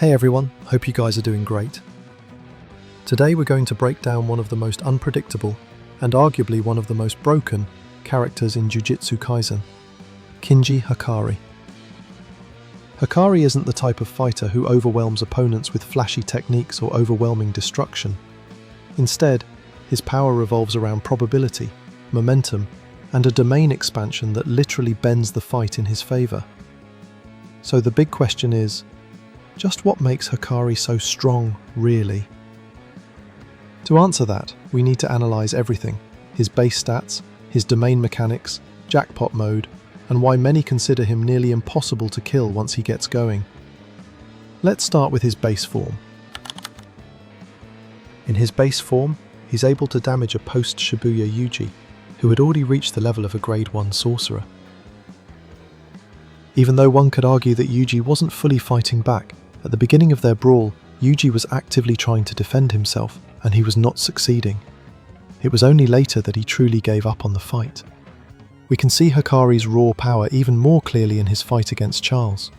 Hey everyone, hope you guys are doing great. Today we're going to break down one of the most unpredictable, and arguably one of the most broken, characters in Jujutsu Kaisen, Kinji Hakari. Hakari isn't the type of fighter who overwhelms opponents with flashy techniques or overwhelming destruction. Instead, his power revolves around probability, momentum, and a domain expansion that literally bends the fight in his favor. So the big question is, just what makes Hakari so strong, really? To answer that, we need to analyze everything: his base stats, his domain mechanics, jackpot mode, and why many consider him nearly impossible to kill once he gets going. Let's start with his base form. In his base form, he's able to damage a post-Shibuya Yuji, who had already reached the level of a Grade 1 sorcerer. Even though one could argue that Yuji wasn't fully fighting back, at the beginning of their brawl, Yuji was actively trying to defend himself, and he was not succeeding. It was only later that he truly gave up on the fight. We can see Hakari's raw power even more clearly in his fight against Charles.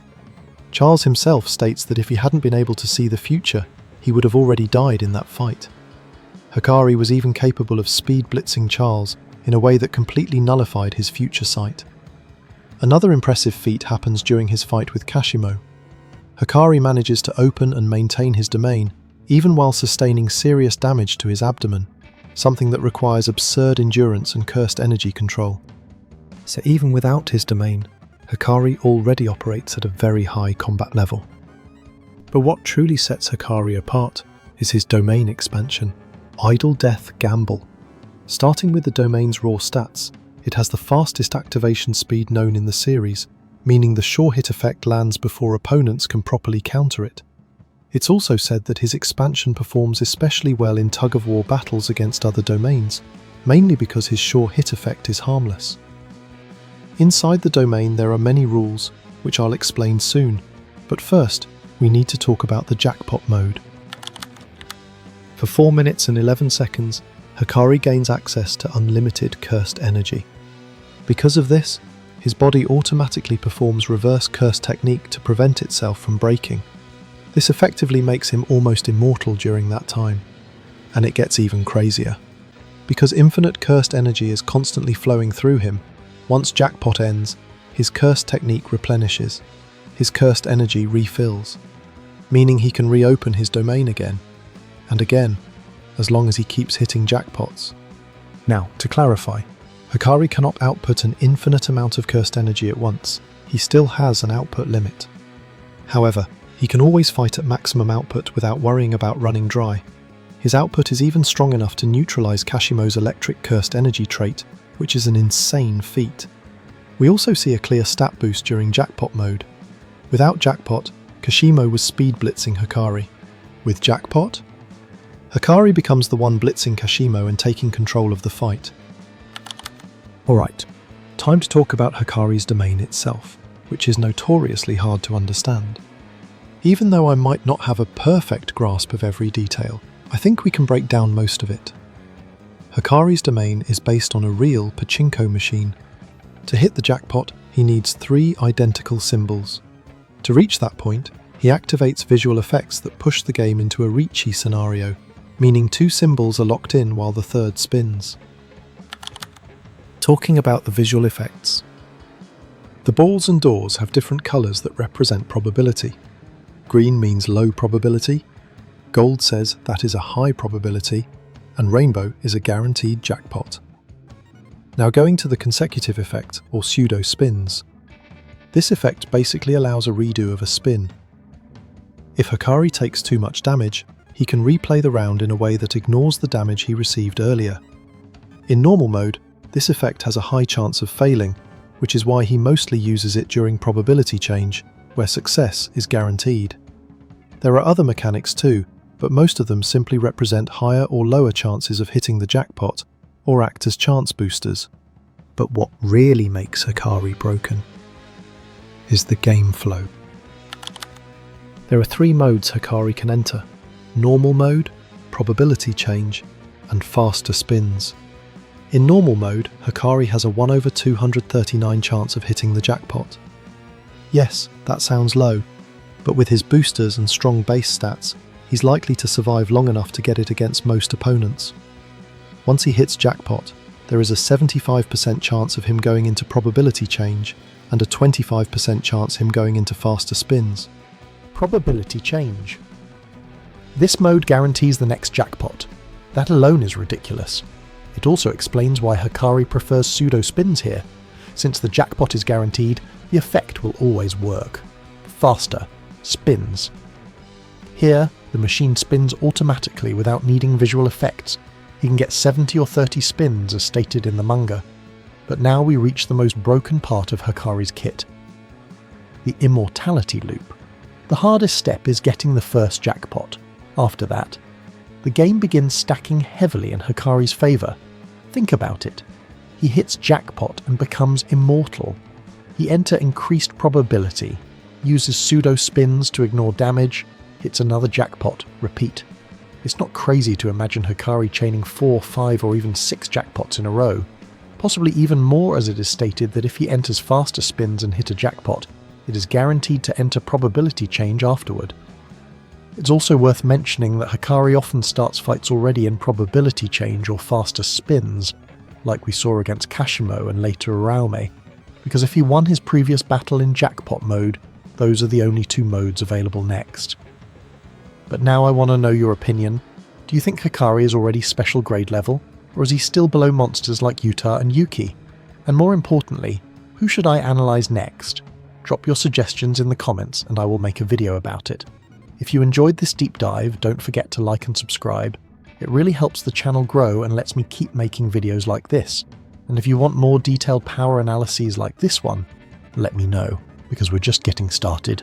Charles himself states that if he hadn't been able to see the future, he would have already died in that fight. Hakari was even capable of speed blitzing Charles in a way that completely nullified his future sight. Another impressive feat happens during his fight with Kashimo. Hakari manages to open and maintain his domain, even while sustaining serious damage to his abdomen, something that requires absurd endurance and cursed energy control. So even without his domain, Hakari already operates at a very high combat level. But what truly sets Hakari apart is his domain expansion, Idle Death Gamble. Starting with the domain's raw stats, it has the fastest activation speed known in the series, meaning the sure hit effect lands before opponents can properly counter it. It's also said that his expansion performs especially well in tug-of-war battles against other domains, mainly because his sure hit effect is harmless. Inside the domain there are many rules, which I'll explain soon, but first we need to talk about the jackpot mode. For 4 minutes and 11 seconds, Hakari gains access to unlimited cursed energy. Because of this, his body automatically performs reverse curse technique to prevent itself from breaking. This effectively makes him almost immortal during that time. And it gets even crazier. Because infinite cursed energy is constantly flowing through him, once jackpot ends, his cursed technique replenishes. His cursed energy refills, meaning he can reopen his domain again, and again, as long as he keeps hitting jackpots. Now, to clarify, Hakari cannot output an infinite amount of cursed energy at once. He still has an output limit. However, he can always fight at maximum output without worrying about running dry. His output is even strong enough to neutralize Kashimo's electric cursed energy trait, which is an insane feat. We also see a clear stat boost during jackpot mode. Without jackpot, Kashimo was speed blitzing Hakari. With jackpot, Hakari becomes the one blitzing Kashimo and taking control of the fight. Alright, time to talk about Hakari's domain itself, which is notoriously hard to understand. Even though I might not have a perfect grasp of every detail, I think we can break down most of it. Hakari's domain is based on a real pachinko machine. To hit the jackpot, he needs 3 identical symbols. To reach that point, he activates visual effects that push the game into a Ricci scenario, meaning 2 symbols are locked in while the third spins. Talking about the visual effects. The balls and doors have different colours that represent probability. Green means low probability, gold says that is a high probability, and rainbow is a guaranteed jackpot. Now going to the consecutive effect, or pseudo spins. This effect basically allows a redo of a spin. If Hakari takes too much damage, he can replay the round in a way that ignores the damage he received earlier. In normal mode, this effect has a high chance of failing, which is why he mostly uses it during probability change, where success is guaranteed. There are other mechanics too, but most of them simply represent higher or lower chances of hitting the jackpot, or act as chance boosters. But what really makes Hakari broken is the game flow. There are 3 modes Hakari can enter: normal mode, probability change, and faster spins. In normal mode, Hakari has a 1/239 chance of hitting the jackpot. Yes, that sounds low, but with his boosters and strong base stats, he's likely to survive long enough to get it against most opponents. Once he hits jackpot, there is a 75% chance of him going into probability change and a 25% chance him going into faster spins. Probability change. This mode guarantees the next jackpot. That alone is ridiculous. It also explains why Hakari prefers pseudo spins here. Since the jackpot is guaranteed, the effect will always work. Faster spins. Here, the machine spins automatically without needing visual effects. He can get 70 or 30 spins as stated in the manga. But now we reach the most broken part of Hakari's kit. The immortality loop. The hardest step is getting the first jackpot. After that, the game begins stacking heavily in Hakari's favour. Think about it. He hits jackpot and becomes immortal. He enters increased probability, uses pseudo spins to ignore damage, hits another jackpot, repeat. It's not crazy to imagine Hakari chaining 4, 5 or even 6 jackpots in a row. Possibly even more, as it is stated that if he enters faster spins and hit a jackpot, it is guaranteed to enter probability change afterward. It's also worth mentioning that Hakari often starts fights already in probability change or faster spins, like we saw against Kashimo and later Araume, because if he won his previous battle in jackpot mode, those are the only 2 modes available next. But now I want to know your opinion. Do you think Hakari is already special grade level, or is he still below monsters like Yuta and Yuki? And more importantly, who should I analyse next? Drop your suggestions in the comments and I will make a video about it. If you enjoyed this deep dive, don't forget to like and subscribe. It really helps the channel grow and lets me keep making videos like this. And if you want more detailed power analyses like this one, let me know, because we're just getting started.